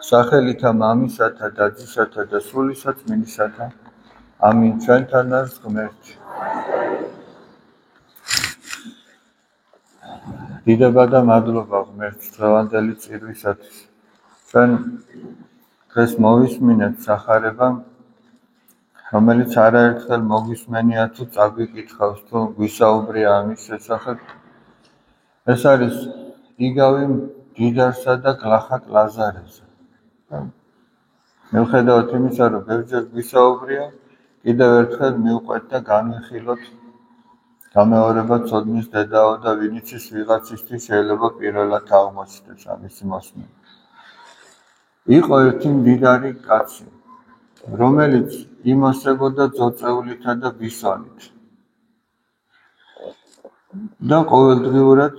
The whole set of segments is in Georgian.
სახელითა მამისათა და ძისათა და სულისა წმინდისათა. ამინ. ჩვენთან არის ღმერთი. დიდება და მადლობა ღმერთს დღევანდელი წირვისათვის. ჩვენ დღეს მოვისმინეთ სახარება, რომელიც არაერთხელ მოგვისმენია თუ წაგვიკითხავს თუ გვისაუბრია ამის შესახებ. ეს არის იგავი მდიდარსა და გლახაკ ლაზარეზე. მიუხედავად იმისა, რომ ბევრჯერ გვისაუბრია, კიდევ ერთხელ მივყვეთ და განვიხილოთ გამეორება ცოდნის დედაო და ვინც ის ვიღაცისთვის შეიძლება პირველად აღმოჩნდეს ამისი მოსმენა. იყო ერთი მდიდარი კაცი, რომელიც იმოსებოდა ძოწეულითა და ბისონით და ყოველდღიურად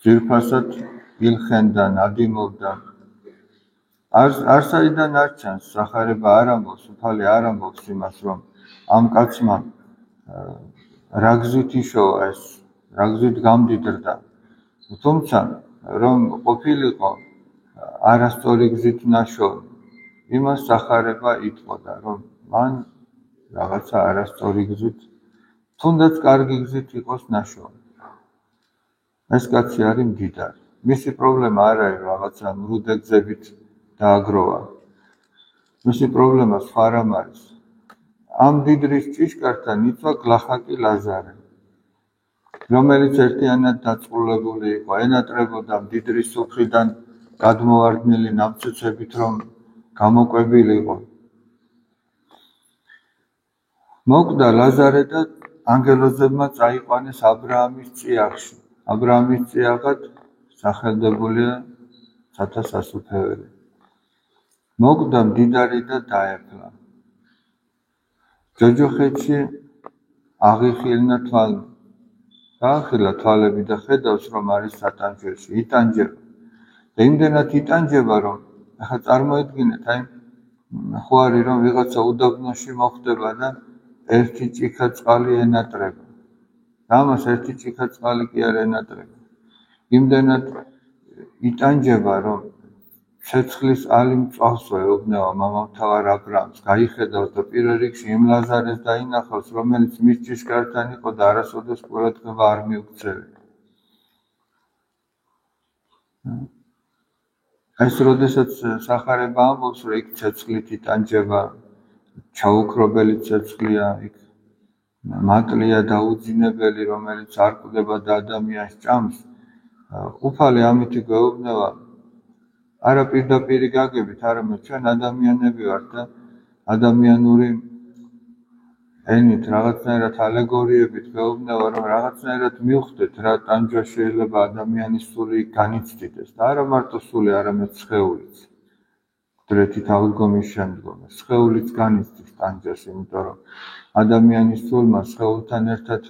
ძვირფასად ილხენდა, ნადიმობდა. არსაიდან არ ჩანს, სახარება არ ამბობს, უფალი არ ამბობს იმას, რომ ამ კაცმა რა გზით იშოვა ეს, რა გზით გამდიდრდა. თუმცა, რომ ყოფილიყო არასწორი გზით ნაშოვნი, იმას სახარება იტყოდა, რომ მან რაღაცა არასწორი გზით, თუნდაც კარგი გზით იყოს ნაშოვნი. ეს კაცი არის მდიდარი. მისი პრობლემა არ არის რაღაცა მრუდე გზებით დააგროვა. მისი პრობლემა სხვა რამ არის. ამ მდიდრის ჭიშკართან იწვა გლახაკი ლაზარე, რომელიც ერთიანად დაწყულებული იყო, ენატრებოდა მდიდრის სუფრიდან გადმოვარდნილი ნამცეცებით, რომ გამოკვებილიყო. მოკვდა ლაზარე და ანგელოზებმა წაიყვანეს აბრაამის წიაღში. აბრაამის წიაღად სახელდებულია სათასასუფეველი. მოკვდა მდიდარი და დაეფლა. ჯოჯოხეთში აღიხილნა თვალები. გაახილა თვალები და ხედავს, რომ არის სატანჯვეში, იტანჯება. და იმდენად იტანჯება, რომ ახლა წარმოიდგინეთ, ხო არის, რომ ვიღაცა უდაბნოში მოხვდება და ერთი ჭიქა წყალი ენატრება. და ამას ერთი ჭიქა წყალი კი არ ენატრება. იმდენად იტანჯება, რომ ცეცხლის ალი მწვავსო ეუბნება მამამთავარ აბრაამს, გაიხედავს და პირველ რიგში იმ ლაზარეს დაინახავს, რომელიც მის ჭიშკართან იყო და არასოდეს ყურადღება არ მიუქცევია. ეს როდესაც სახარება ამბობს, რომ იქ ცეცხლით იტანჯება, ჩაუქრობელი ცეცხლია, იქ მატლია დაუძინებელი, რომელიც არ კვდება და ადამიანს ჭამს, უფალი ამით გვეუბნება, არა პირდაპირ გაგებით, არამედ ჩვენ ადამიანები ვართ და ადამიანური ენით, რაღაცნაირად ალეგორიებით გვეუბნება, რომ რაღაცნაირად მივხვდეთ, რა ტანჯვა შეიძლება ადამიანის სული განიცდიდეს და არა მარტო სული, არამედ სხეულიც. მკვდრეთით აღდგომის შემდგომ სხეულიც განიცდის ტანჯვას, იმიტომ რომ ადამიანის სულმა სხეულთან ერთად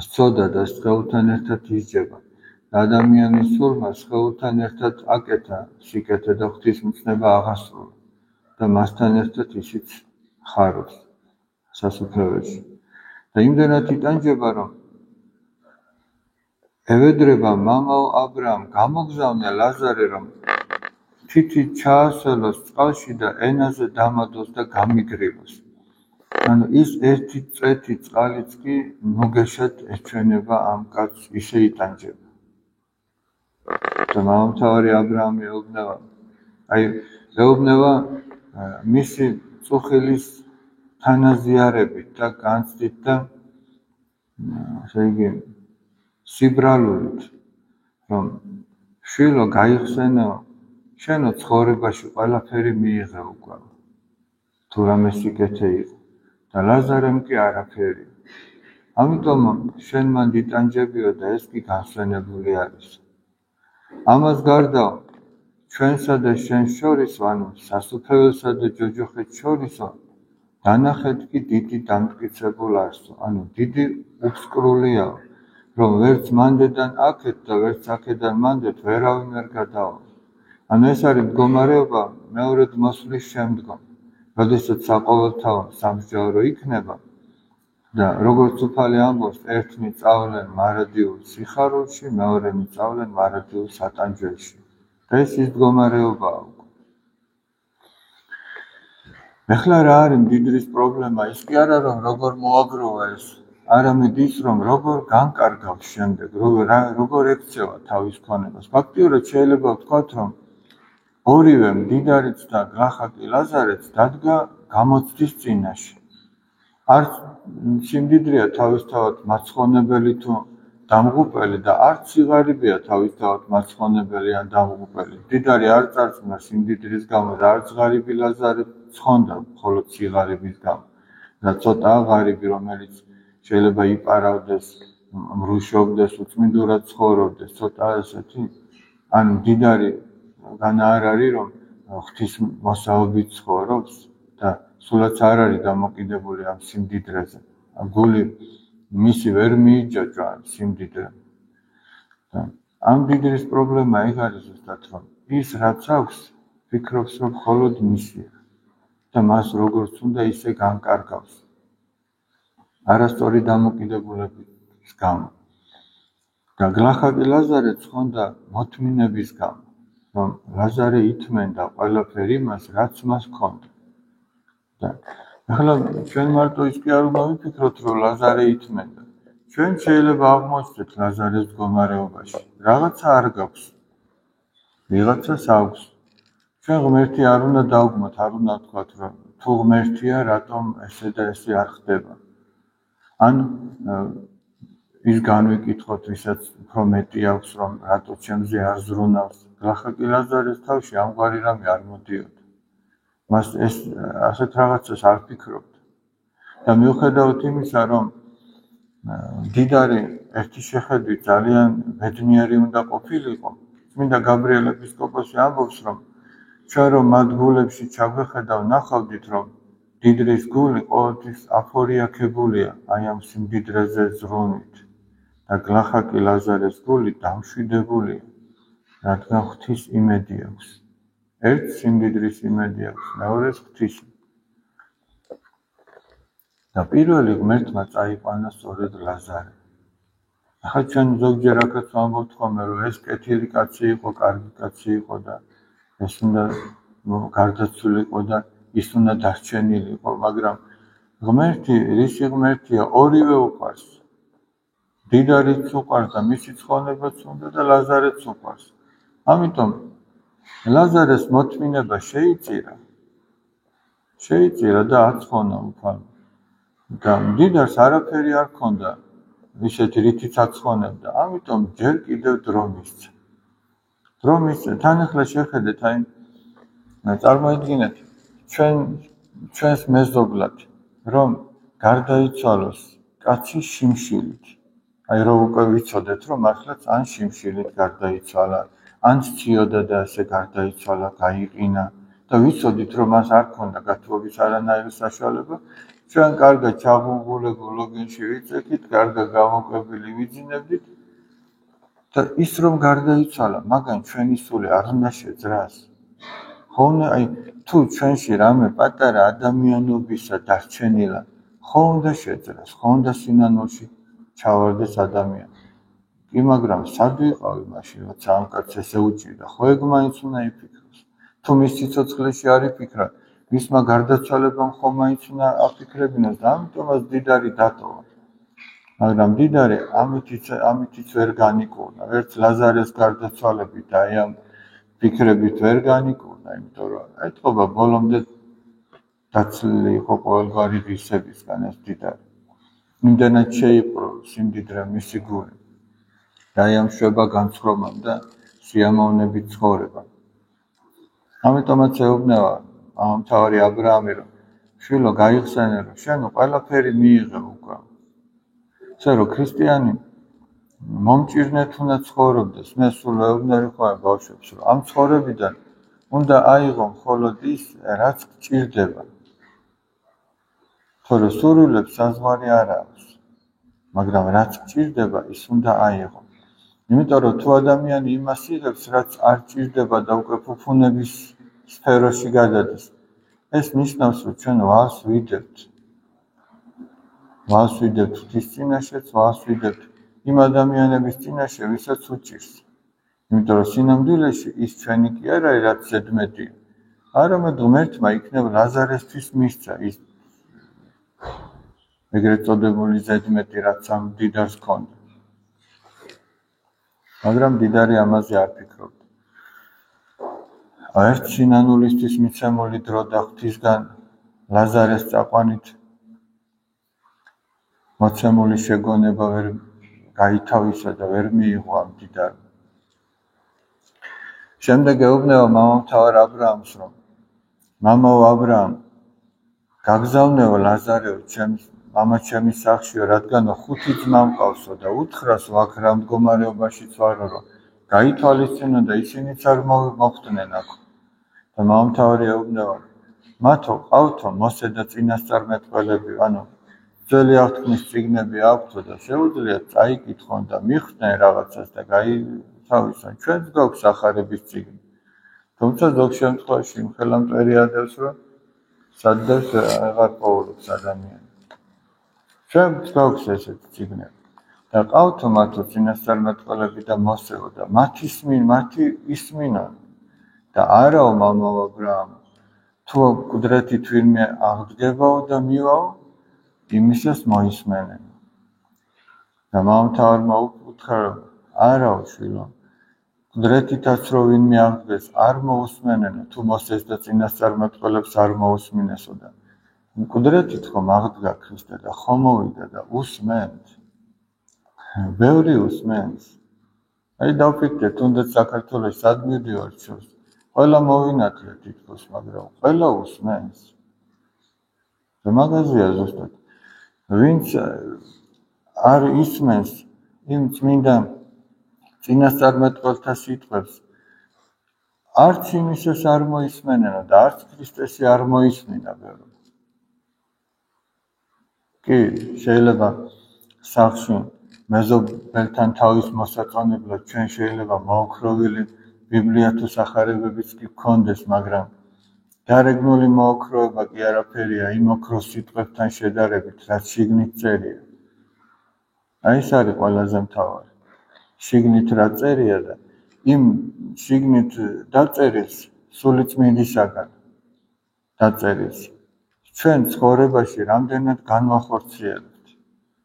სწოდა და სხეულთან ერთად ისჯება. ადამიანის სულმა სხეულთან ერთად აკეთა სიკეთე და ღვთისმცნება აღასრულა და მასთან ერთად ისიც ხარობს სასუფეველში. და იმდენად იტანჯება, რომ ევედრება მამაო აბრაამ, გამოგზავნე ლაზარე, რომ თითი ჩაასველოს წყალში და ენაზე დამადოს და გამიგრილოს. ანუ ის ერთი წვეთი წყალიც კი ნუგეშად ეჩვენება ამ კაცს, ისე იტანჯება. და მამამთავარი აბრაამი ეუბნება მისი წუხილის თანაზიარებით და განცდით და სიბრალულით, რომ შვილო გაიხსენო, შენო ცხოვრებაში ყველაფერი მიიღე უკვე, თუ რამე სიკეთე იყო და ლაზარემ კი არაფერი. ამიტომ შენ მანდ იტანჯებიო და ეს კი განსვენებული არის. ამას გარდა ჩვენსა და შენ შორის, ანუ სასუფეველსა და ჯოჯოხეთს შორისო, დანახეთ კი დიდი დამტკიცებულ არსო, ანუ დიდი უფსკრულია, რომ ვერც მანდედან აქეთ და ვერც აქედან მანდეთ ვერავინ ვერ გადავა. ანუ ეს არის მდგომარეობა მეორედ მოსვლის შემდგომ, როდესაც საყოველთაო სამსჯაურო იქნება და როგორც უფალი ამბობს, ერთნი წავლენ მარადიულ სიხარულში, მეორენი წავლენ მარადიულ სატანჯველში. და ეს ის მდგომარეობაა. ეხლა რა არის მდიდრის პრობლემა? ის კი არა რომ როგორ მოაგროვა ეს, არამედ ის რომ როგორ განკარგავს შემდეგ, როგორ ექცევა თავის ქონებას. ფაქტიურად შეიძლება ვთქვათ, რომ ორივე მდიდარიც და გლახაკი ლაზარეც დადგა გამოცდის წინაშე. არც სიმდიდრეა თავისთავად მაცხონებელი თუ დამღუპელი და არც სიღარიბეა თავისთავად მაცხონებელი ან დამღუპელი. მდიდარი არ წარწმუნა სიმდიდრის გამო და არც ღარიბი ლაზარე ცხონდა მხოლოდ სიღარიბის გამო. და ცოტაა ღარიბი, რომელიც შეიძლება იპარავდეს, მრუშობდეს, უწმინდურად ცხოვრობდეს, ცოტა ესეთი, ან მდიდარი განა არ არის, რომ ღვთის მოსაობით ცხოვრობს და სულაც არ არის დამოკიდებული ამ სიმდიდრეზე. გული მისი ვერ მიიჯაჭვა სიმდიდრე. ამ მდიდრის პრობლემა ეგ არის ზუსტად, რომ ის რაც აქვს, ფიქრობს, რომ მხოლოდ მისია და მას როგორც უნდა ისე განკარგავს. არასწორი დამოკიდებულების გამო. და გლახაკი ლაზარე ცხონდა მოთმინების გამო, რომ ლაზარე ითმენდა ყველაფერი მას, რაც მას ჰქონდა. და ახლა ჩვენ მარტო ის კი არ უნდა ვიფიქროთ, რომ ლაზარე ითმენდა. ჩვენ შეიძლება აღმოჩნდეთ ლაზარეს მდგომარეობაში. რაღაცა არ გაქვს. ვიღაცას აქვს. ჩვენ ღმერთი არ უნდა დავგმოთ, არ უნდა ვთქვათ, რომ თუ ღმერთია, რატომ ესე და ესე არ ხდება. ან ის განვიკითხოთ, ვისაც უფრო მეტი აქვს, რომ რატო ჩემზე არ ზრუნავს. გლახაკი ლაზარეს თავში ამგვარი რამე არ მოდიოდა. მას ეს ასეთ რაღაცას არ ფიქრობდა. და მიუხედავად იმისა, რომ მდიდარი ერთი შეხედვით ძალიან ბედნიერი უნდა ყოფილიყო, წმინდა გაბრიელ ეპისკოპოსი ამბობს, რომ ჩვენ რომ მათ გულებში ჩაგვეხედავ, ნახავდით, რომ მდიდრის გული ყოველთვის აფორიაქებულია აი ამ სიმდიდრეზე ზრუნვით და გლახაკი ლაზარეს გული დამშვიდებულია, რადგან ღვთის იმედი აქვს. ერთ სიმდიდრის იმედი აქვს, მეორეს ღვთის. და პირველი ღმერთმა წაიყვანა სწორედ ლაზარე. ახლა ჩვენ ზოგჯერ აქაც ვამბობთ ხოლმე, რომ ეს კეთილი კაცი იყო, კარგი კაცი იყო და ეს უნდა გარდაცვლილიყო და ის უნდა დარჩენილიყო, მაგრამ ღმერთი, რისი ღმერთია, ორივე უყვარს. მდიდარიც უყვარს და მისი ცხონებაც უნდა და ლაზარეც უყვარს. ამიტომ ლაზარეს მოთმინება შეიწირა და აცხონა უფალმა. და მდიდარს არაფერი არ ჰქონდა, ისეთი რითიც აცხონებდა, ამიტომ ჯერ კიდევ დრო მისცა. თან ახლა შეხედეთ, აი წარმოიდგინეთ ჩვენს მეზობლად, რომ გარდაიცვალოს კაცი შიმშილით. აი რომ უკვე ვიცოდეთ, რომ მართლაც ან შიმშილით გარდაიცვალა, ან სციოდა და ასე გარდაიცვალა, გაიყინა და ვიცოდით, რომ მას არ ჰქონდა გათხოვების არანაირი საშუალება, ჩვენ კარგად ჩაღუღულებულ ლოგინში ვიწექით, კარგად გამოკვებილი ვიძინებდით და ის რომ გარდაიცვალა, მაგან ჩვენი სული არ უნდა შეძრას. ხოლმე აი თუ ჩვენში რამე პატარა ადამიანობისა დარჩენილა, ხო უნდა შეძრას, ხო უნდა სინანულში ჩავარდეს ადამიანი. კი, მაგრამ სად ვიყავი მაშინ, როცა ამ კაცს ესე უჭირდა, ხო ეგ მაინც უნდა იფიქროს. თუ მის სიცოცხლეში არ იფიქრა, მისმა გარდაცვალებამ ხო მაინც უნდა აფიქრებინოს და ამიტომაც მდიდარი დატოვა. მაგრამ მდიდარი ამითიც ვერ განიკურნა, ვერც ლაზარეს გარდაცვალებით და აი ამ ფიქრებით ვერ განიკურნა, იმიტომ რომ ეთყობა ბოლომდე დაცლილი იყო ყოველგვარი ღირსებისგან ეს მდიდარი. იმდენად შეიპყრო სიმდიდრე მისი გული და აი ამ შვება განცხრომამ და სიამოვნებით ცხოვრება. ამიტომაც ეუბნება მთავარი აბრაამი, რომ შვილო გაიხსენე, რომ შენ ყველაფერი მიიღე უკვე. ესე რომ ქრისტიანი მომჭირნეთ უნდა ცხოვრობდეს. მე სულ ეუბნები ხოლმე ბავშვებს, რომ ამ ცხოვრებიდან უნდა აიღო მხოლოდ ის, რაც გჭირდება. თორე სურვილებს საზღვარი არ აქვს, მაგრამ რაც გჭირდება, ის უნდა აიღო. იმიტომ რომ თუ ადამიანი იმას იღებს, რაც არ ჭირდება და უკვე ფუფუნების სფეროში გადადის, ეს ნიშნავს, რომ ჩვენ ვალს ვიდებთ. ვალს ვიდებთ ღვთის წინაშეც, ვალს ვიდებთ იმ ადამიანების წინაშე, ვისაც უჭირს. იმიტომ რომ სინამდვილეში ის ჩვენი კი არ არის, რაც ზედმეტია. არამედ ღმერთმა იქნებ ლაზარესთვის მისცა ის ეგრეთ წოდებული ზედმეტი, რაც ამ მდიდარს ჰქონდა. მაგრამ მდიდარი ამაზე არ ფიქრობდა. ერთ სინანულისთვის მიცემული დრო და ღვთისგან ლაზარეს წაყვანით მოცემული შეგონება ვერ გაითავისა და ვერ მიიღო ამ მდიდარმა. შემდეგ ეუბნება მამამთავარ აბრაამს, რომ მამაო აბრაამ, გაგზავნეო ლაზარეო მამაჩემის სახლშიო, რადგან 5 ძმა მყავსო და უთხრას აქ რა მდგომარეობაშიც ვარო, რომ გაითვალისწინო და ისინიც არ მოხვდნენ აქ. და მამამთავარი ეუბნება, მათო ყავთო მოსე და წინასწარმეტყველები, ანუ ძველი აღთქმის წიგნები აქვთო და შეუძლიათ წაიკითხონ და მიხვდნენ რაღაცას და გაითავისონ. ჩვენც გვაქვს სახარების წიგნი. თუმცა ზოგ შემთხვევაში იმხელა მტვერი ადევს, რომ სადაც აღარ პოულობს ადამიანი. ჩვენც გვაქვს ესეთი წიგნები. და ყავთო მათო წინასწარმეტყველები და მოსეო და მათი ისმინონ და არაო მამაო აბრაამ, თუ კუდრეთით ვინმე აღდგებაო და მივაო, იმისას მოისმენენ. და მამამთავარმა უთხრა, რომ არაო შვილო, კუდრეთითაც რო ვინმე აღდგეს, არ მოусმენენო, თუ მოსეს და წინასწარმეტყველებს არ მოусმინესო და კუდრეთით ხომ აღდგა ქრისტე და ხომ მოვიდა და უსმენთ. ბევრი უსმენს. აი დავფიქრე, თუნდაც საქართველოს სად მივდივართ შორს, ყველა მოვინათლე თითქოს, მაგრამ ყველა უსმენს. და მაგაზია ზუსტად. ვინც არ ისმენს იმ წმინდა წინასწარმეტყველთა სიტყვებს, არც იმისას არ მოისმენენო და არც ქრისტესი არ მოისმინა ბევრი. კი, შეიძლება სახლში მეზობელთან თავის მოსაწონებლად ჩვენ შეიძლება მოოქროვილი ბიბლია თუ სახარებებიც კი გქონდეს, მაგრამ გარეგნული მოოქროვება კი არაფერია იმ ოქროს სიტყვებთან შედარებით, რაც შიგნით წერია. აი ეს არის ყველაზე მთავარი. შიგნით რა წერია და იმ შიგნით დაწერილს სულიწმინდისაგან დაწერილს ჩვენ ცხოვრებაში რამდენად განვახორციელებთ.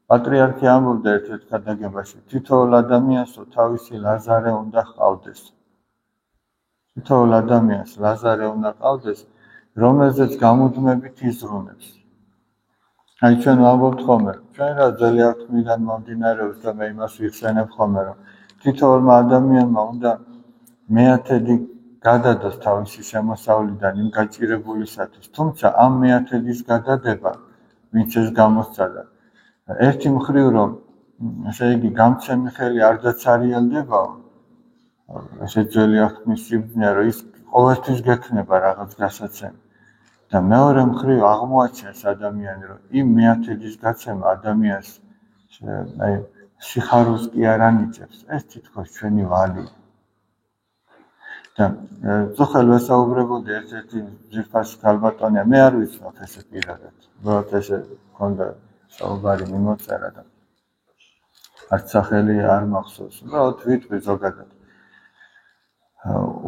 პატრიარქი ამბობდა ერთ-ერთ ქადაგებაში, თითოეულ ადამიანსო თავისი ლაზარე უნდა ჰყავდეს. თითოეულ ადამიანს ლაზარე უნდა ჰყავდეს, რომელზეც გამუდმებით იზრუნებს. აი ჩვენ ვამბობთ ხოლმე, ჩვენ რა ძველი აღთქმიდან მომდინარეობს და მე იმას ვიხსენებ ხოლმე, რომ თითოეულმა ადამიანმა უნდა მეათედი გადადოს თავისი შემოსავლიდან იმ გაჭირებულისათვის. თუმცა ამ მეათედის გადადება, ვინც ეს გამოსცადა, ერთი მხრივ რომ ესე იგი გამცემი ხელი არ დაცარიელდებაო, ესე ძველი აღთქმის სიბრძნეა, რომ ის ყოველთვის გექნება რაღაც გასაცემი. და მეორე მხრივ აღმოაჩენს ადამიანი, რომ იმ მეათედის გაცემა ადამიანს აი სიხარულს კი არ ანიჭებს. ეს თითქოს ჩვენი ვალია. და ზოხელ ვესაუბრებოდი ერთ-ერთი ძვირფასი ქალბატონია, მე არ ვიცნობ ესე პირადად. უბრალოდ ესე მქონდა საუბარი მიმოწერა და არც სახელი არ მახსოვს. უბრალოდ ვიტყვი ზოგადად.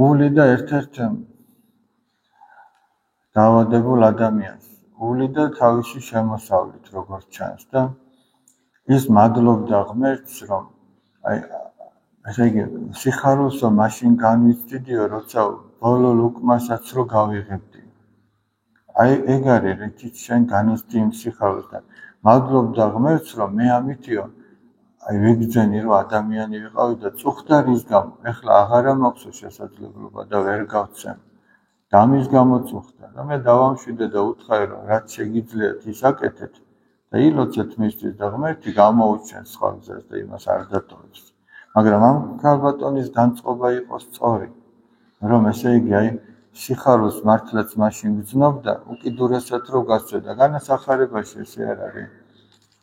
უვლიდა ერთ-ერთ დაავადებულ ადამიანს, უვლიდა თავისი შემოსავლით, როგორც ჩანს და ის მადლობდა ღმერთს, რომ აი ესე იგი სიხარულსო მაშინ განვიცდიდიო, როცა ბოლო ლუკმასაც რო გავიღებდი. აი ეგ არის რითიც შენ განიცდი იმ სიხარულს და მადლობდა ღმერთს, რომ მე ამითიო აი ვიგრძენი, რომ ადამიანი ვიყავი და წუხდა რის გამო, ეხლა აღარა მაქვსო შესაძლებლობა და ვერ გავცემ. და ამის გამო წუხდა და მე დავამშვიდე და უთხრა, რომ რაც შეგიძლიათ ის აკეთეთ და ილოცეთ მისთვის და ღმერთი გამოუჩენს სხვა გზას და იმას არ დატოვებს. მაგრამ ამ ქალბატონის განწყობა იყო სწორი, რომ ესე იგი აი სიხარულს მართლაც მაშინ გრძნობდა, უკიდურესად რო გასწვედა. განასახარებაში ესე არ არის.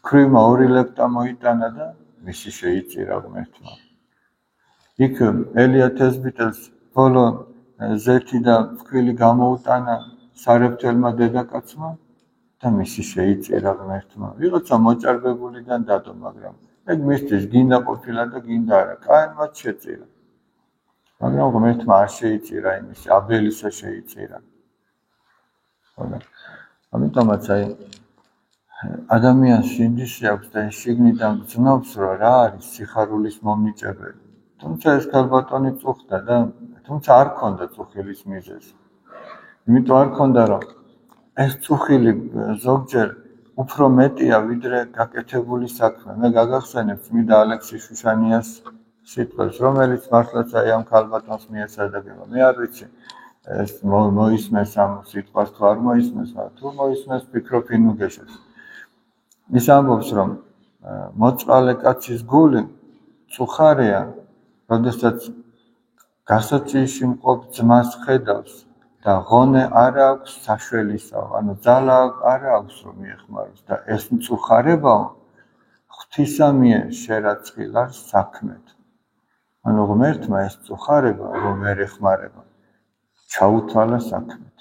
ქვრივმა 2 ლეპტა მოიტანა და მისი შეიწირა ღმერთმა. იქ ელია თესბიტელს ბოლო ზეთი და ფქვილი გამოუტანა სარებთელმა დედაკაცმა და მისი შეიწირა ღმერთმა. ვიღაცა მოჭარბებულიდან დადო, მაგრამ ეგ მისთვის გინდა ყოფილა და გინდა არა, კაინმაც შეწირა. მაგრამ ღმერთმა არ შეიწირა იმის, აბელისა შეიწირა. ამიტომაც ადამიანს შინდისი აქვს და შიგნიდან გრძნობს, რომ რა არის სიხარულის მომნიჭებელი. თუმცა ეს ქალბატონი წუხდა და თუმცა არ ქონდა წუხილის მიზეზი. იმიტომ არ ქონდა, რომ ეს წუხილი ზოგჯერ უფრო მეტია, ვიდრე გაკეთებული საქმე. მე გაგახსენებ წმინდა ალექსი შუშანიას სიტყვებს, რომელიც მართლაც ამ ქალბატონს მიეცადებოდა. მე არ ვიცი ეს მოისმეს ამ სიტყვას თუ არ მოისმეს, მაგრამ თუ მოისმეს, ფიქრობ ინუგეშეს. ის ამბობს, რომ მოწყალე კაცის გული წუხარეა, როდესაც გასაწიში მყოფ ძმას ხედავს და ღონე არ აქვს საშველისაო, ანუ ძალა არ აქვს რომ მიეხმაროს და ეს მწუხარებაო ღვთისა მიერ შერაცხილარ საქმეთ. ანუ ღმერთმა ეს მწუხარება რომ ვერ ეხმარება, ჩაუთვალა საქმეთ.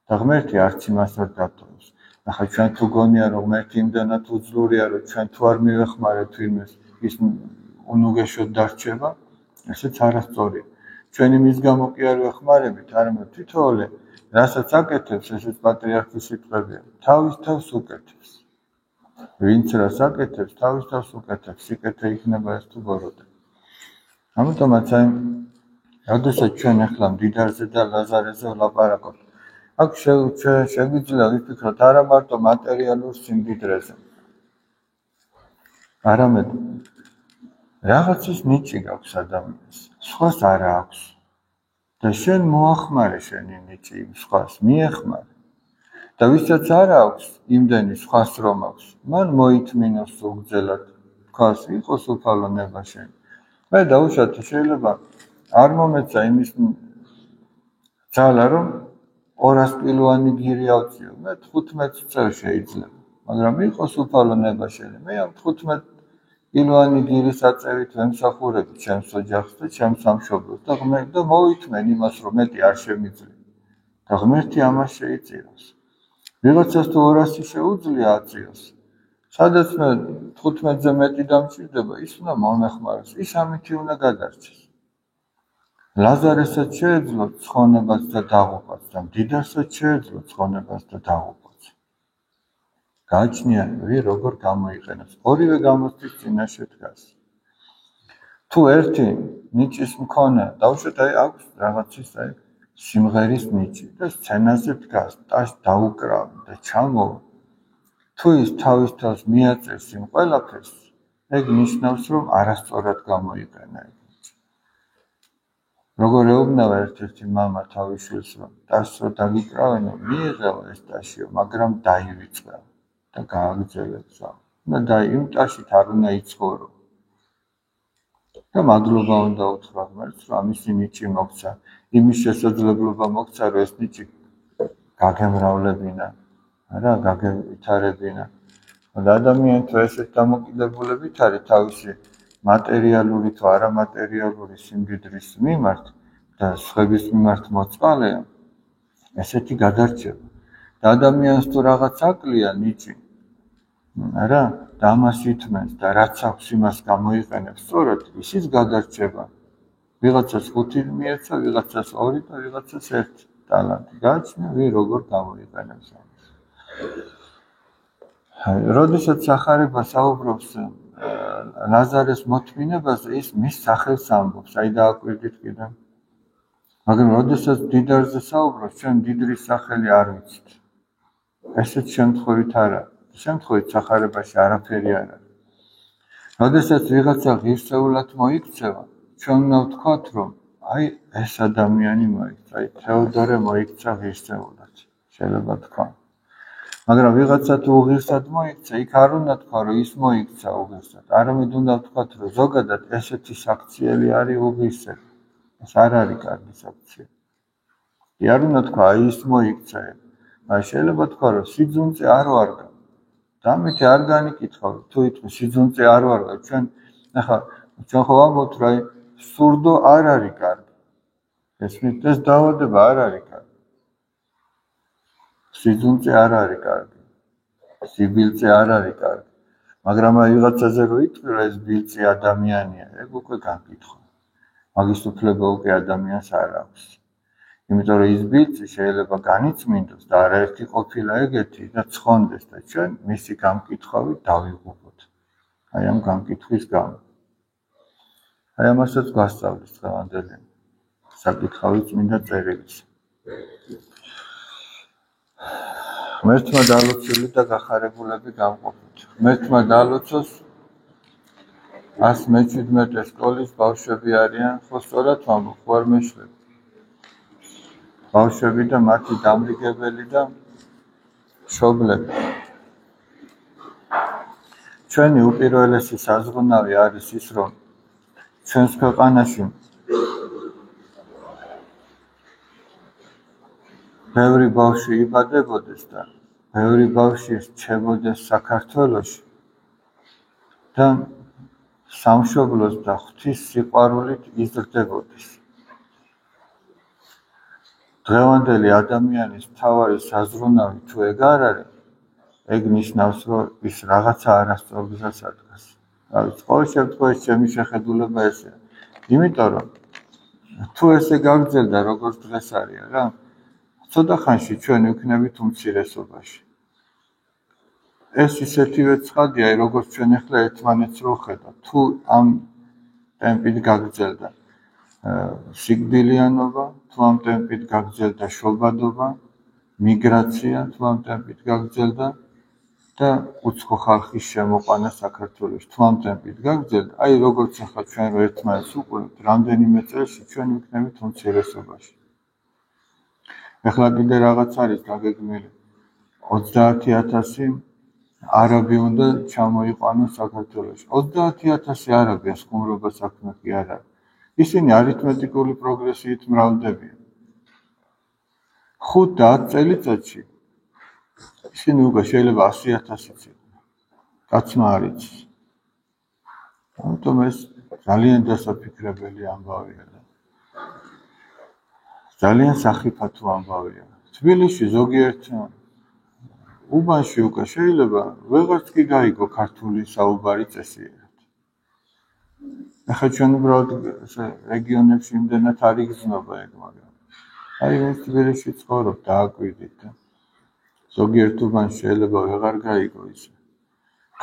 და ღმერთი არც იმას არ დატოვებს. ახლა ჩვენ თუ გონია რომ ღმერთი იმდანაც უძლურია, რომ ჩვენ თუ არ მივეხმარებთ ვინმეს, ის უნუგეშოდ დარჩება, ესეც არასწორია. ჩვენ იმის გამო კი არ ვეხმარებით, არამედ თითოეული რასაც აკეთებს, ესეც პატრიარქის სიტყვებია, თავის თავს უკეთებს. ვინც რას აკეთებს, თავის თავს უკეთებს, სიკეთე იქნება ეს თუ ბოროტება. ამიტომაც როდესაც ჩვენ ახლა მდიდარზე და ლაზარეზე ვლაპარაკობთ, აქ შეგვიძლია ვიფიქროთ არა მარტო მატერიალურ სიმდიდრეზე, არამედ რაღაცის ნიჭი გაქვს ადამიანს, სხვას არ აქვს. და შენ მოახმარე შენი ნიჭი იმ სხვას, მიეხმარე. და ვისაც არ აქვს იმდენი სხვას რომ აქვს, მან მოითმინოს უგრძელად, თქვას იყოს უფალო ნება შენ. მე დაუშვათ შეიძლება არ მომეცა იმის ძალა რომ 200 კილოვანი გირი ავწიო, მე 15 წელ შეიძლება, მაგრამ იყოს უფალო ნება შენი. მე ამ 15 კილოვანი გირის აწევით ვემსახურები ჩემს ოჯახს და ჩემს სამშობლოს და მოითმენ იმას, რომ მეტი არ შემიძლია. და ღმერთი ამას შეიწირავს. ვიღაცას თუ 200 შეუძლია აწიოს, სადაც მე 15-ზე მეტი დამჭირდება, ის უნდა მომეხმაროს, ის ამითი უნდა გადარჩეს. ლაზარესაც შეეძლო ცხონებას და დაღუპვას და მდიდარსაც შეეძლო ცხონებას და დაღუპვას. გააჩნია როგორ გამოიყენებს. ორივე გამოცდის წინაშე დგას. თუ ერთი ნიჭის მქონე, დაუშვათ აქვს რაღაცის სიმღერის ნიჭი და სცენაზე დგას, დაუკრავი და ჩამოვა. თუ ის თავის თავს მიაწევს იმ ყველაფერს, ეგ ნიშნავს, რომ არასწორად გამოიყენა. როგორ ეუბნება ერთ-ერთი მამა თავის შვილს, რომ ტასო დაგიკრავენო, მიიღეო ეს ტაშიო, მაგრამ დაივიწყე და გააგრძელებს. და იმ ტაშით არ უნდა იცხოვრო. და მადლობა უნდა უთხრა ღმერთს, რომ ამისი ნიჭი მოგცა, იმის შესაძლებლობა მოგცა, რომ ეს ნიჭი გაგემრავლებინა, არა, გაგევითარებინა. და ადამიანი თუ ესეთ დამოკიდებულებით არის თავისი მატერიალური თუ არამატერიალური სიმდიდრის მიმართ და სხვების მიმართ მოწყალეა, ესეთი გადარჩება. და ადამიანს თუ რაღაც აკლია ნიჭი, არა, და ამას ითმენს და რაც აქვს იმას გამოიყენებს სწორად, ისიც გადარჩება. ვიღაცას 5 მიეცა, ვიღაცას 2 და ვიღაცას 1 ტალანტი. გააჩნია ვინ როგორ გამოიყენებს ამას. როდესაც სახარება საუბრობს ლაზარეს მოთმინებაზე, ის მის სახელს ამბობს, დააკვირდით კიდე. მაგრამ როდესაც მდიდარზე საუბრობს, ჩვენ მდიდრის სახელი არ ვიცით. ესეც შემთხვევით არა. შემთხვევით სახარებაში არაფერი არ არის. როდესაც ვიღაცა ღირსეულად მოიქცევა, ჩვენ უნდა ვთქვათ, რომ ეს ადამიანი მოიქცა, თეოდორე მოიქცა ღირსეულად. შეიძლება თქვა. მაგრამ ვიღაცა თუ უღირსად მოიქცა, იქ არ უნდა თქვა, რომ ის მოიქცა უღირსად. არამედ უნდა ვთქვათ, რომ ზოგადად ესეთი საქციელი არის უღირსები. ეს არ არის კარგი საქციელი. არ უნდა თქვა, ის მოიქცა. შეიძლება თქვა, რომ სიძუნწე არ ვარგა. და ამით არ განიკითხავ, თუ იტყვი სიძუნწე არ ვარგა, ჩვენ ხო ვამბობთ, რომ სურდო არ არის კარგი. ეს დაავადება არ არის კარგი. სიძუნწე არ არის კარგი. სიბილწე არ არის კარგი. მაგრამ ვიღაცაზე რო იტყვი, რომ ეს ბილწი ადამიანია, ეგ უკვე გაკითხვა. მაგის უფლება უკვე ადამიანს არ აქვს. იმიტომ რომ ის ბიჭი შეიძლება განიწმინდოს და არაერთი ყოფილა ეგეთი და ცხონდეს და ჩვენ მისი გამკითხვით დავიღუპოთ. აი ამ გამკითხვის გამო. აი ამასაც გვასწავლის დღევანდელი საკითხავი წმინდა წერილს. ღმერთმა დალოცული და გახარებულები გამყოფით. ღმერთმა დალოცოს 117 სკოლის ბავშვები არიან, ხო სწორად ვამბობ, ხო არ მეშლები. ბავშვები და მათი დამრიგებელი და მშობლები. ჩვენი უპირველესი საზღუნავი არის ის, რომ ჩვენს ქვეყანაში ბევრი ბავშვი იბადებოდეს და ბევრი ბავშვი რჩებოდეს საქართველოში და სამშობლოს და ღვთის სიყვარულით იზრდებოდეს. დღევანდელი ადამიანის მთავარი საზღუნავი თუ ეგ არ არის, ეგ ნიშნავს, რომ ის რაღაცა არასწორგზას ადგას. ყოველ შემთხვევაში ჩემი შეხედულება ესეა. იმიტომ რომ თუ ესე გაგრძელდა როგორც დღეს არის რა, ცოტა ხანში ჩვენ ვიქნებით უმცირესობაში. ეს ისეთივე ცხადია, როგორც ჩვენ ახლა ერთმანეთს რო ხედავთ. თუ ამ ტემპით გაგრძელდა სიკვდილიანობა, თუ ამ ტემპით გაგრძელდა შობადობა, მიგრაცია, თუ ამ ტემპით გაგრძელდა და უცხო ხალხის შემოყვანა საქართველოში, თუ ამ ტემპით გაგრძელდა, აი როგორც ახლა ჩვენ რო ერთმანეთს უყურებთ, რამდენიმე წელში ჩვენ ვიქნებით უმცირესობაში. ახლა კიდე რაღაც არის გაგეგმილი. 30,000 არაბი უნდა ჩამოიყვანოს საქართველოში. 30,000 არაბია ხუმრობა საქმე კი არ არის. ისინი არითმეტიკული პროგრესიით მრავლდებიან. 5 და 10 წელიწადში ისინი უკვე შეიძლება 100,000-იც იყვნენ. კაცმა არ იცის. ამიტომ ეს ძალიან დასაფიქრებელი ამბავია. ძალიან სახიფათო ამბავია. თბილისში ზოგიერთ უბანში უკვე შეიძლება ვეღარც კი გაიგო ქართული საუბარი წესიერად. ახლა ჩვენ უბრალოდ რეგიონებში იმდენად არ იგრძნობა ეგ, მაგრამ აი ვინც თბილისში ცხოვრობ დააკვირდით და ზოგიერთ უბანში შეიძლება ვეღარ გაიგო ისე.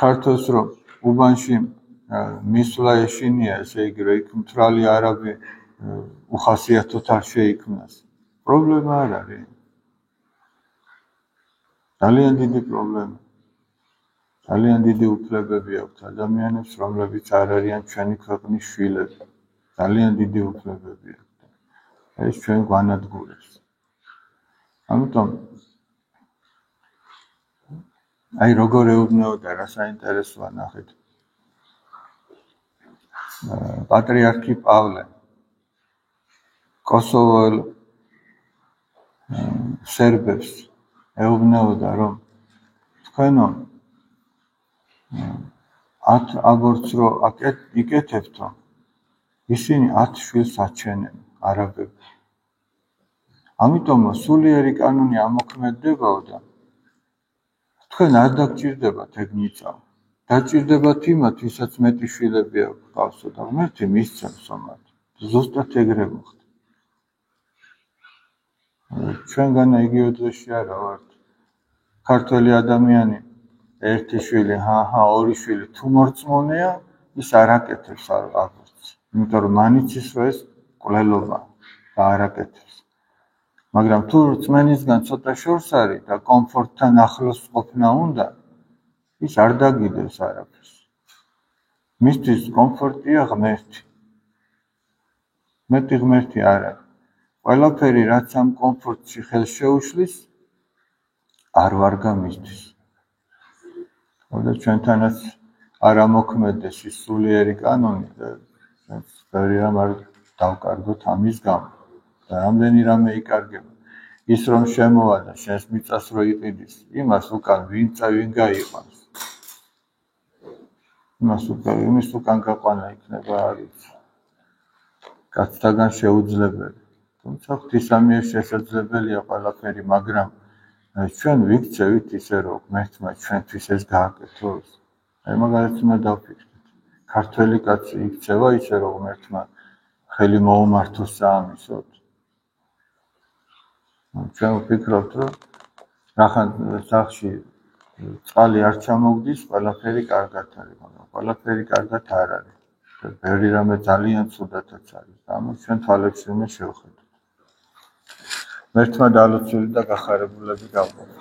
ქართულს რომ უბანში მისვლა ეშინია, ესე იგი რომ იქ მთვრალი არაბი უხასიათოდ არ შეიქმნას. პრობლემა არ არის. ძალიან დიდი პრობლემა. ძალიან დიდი უფლებები აქვთ ადამიანებს, რომლებიც არ არიან ჩვენი ქვეყნის შვილები. ძალიან დიდი უფლებები აქვთ. ეს ჩვენ გვანადგურებს. ამიტომ აი როგორ ეუბნეოდა რა საინტერესოა ნახეთ. პატრიარქი პავლე კოსოველ სერბებს ეუბნეოდა, რომ თქვენო 10 აბორტს რო იკეთებთო, ისინი 10 შვილს აჩენენ არაბები. ამიტომ სულიერი კანონი ამოქმედდებაო და თქვენ არ დაგჭირდებათ ეგ მიწა. დაჭირდებათ იმათ, ვისაც მეტი შვილები აქვს და ღმერთი მისცემს ომად. ზუსტად ეგრე მოხდა. ჩვენგანა იგივე დღეში არა ვართ. ქართველი ადამიანი ერთი შვილი, ორი შვილი თუ მორწმუნეა, ის არ აკეთებს აბორტს. იმიტომ რომ მანიცის რომ ეს კვლელობა და არ აკეთებს. მაგრამ თუ რწმენისგან ცოტა შორს არის და კომფორტთან ახლოს ყოფნა უნდა, ის არ დაგიდებს არაფერს. მისთვის კომფორტია ღმერთი. მეტი ღმერთი არ არის. ყველაფერი რაც ამ კომფორტში ხელს შეუშლის, არ ვარგა მისთვის. და ჩვენთანაც არ ამოქმედდეს ის სულიერი კანონი და ბევრი რამ არ დავკარგოთ ამის გამო. და რამდენი რამე იკარგება. ის რომ შემოვა და შენს მიწას რო იყიდის, იმას უკან ვინ გაიყვანს. იმის უკან გაყვანა იქნება არის კაცთაგან შეუძლებელი. თუმცა ღვთისამიერ შესაძლებელია ყველაფერი, მაგრამ ჩვენ ვიქცევით ისე რომ ღმერთმა ჩვენთვის ეს გააკეთოს. აი მაგალითად უნდა დავფიქრდეთ. ქართველი კაცი იქცევა ისე რომ ღმერთმა ხელი მოუმართოს საამისოდ. ჩვენ ვფიქრობთ, რომ რახან სახში წყალი არ ჩამოგდის, ყველაფერი კარგად არის, მაგრამ ყველაფერი კარგად არ არის. ბევრი რამე ძალიან ცუდათაც არის. ამას ჩვენ თვალებში უნდა შევხედოთ. მერთმა დალოცული და გახარებულები გავყოთ.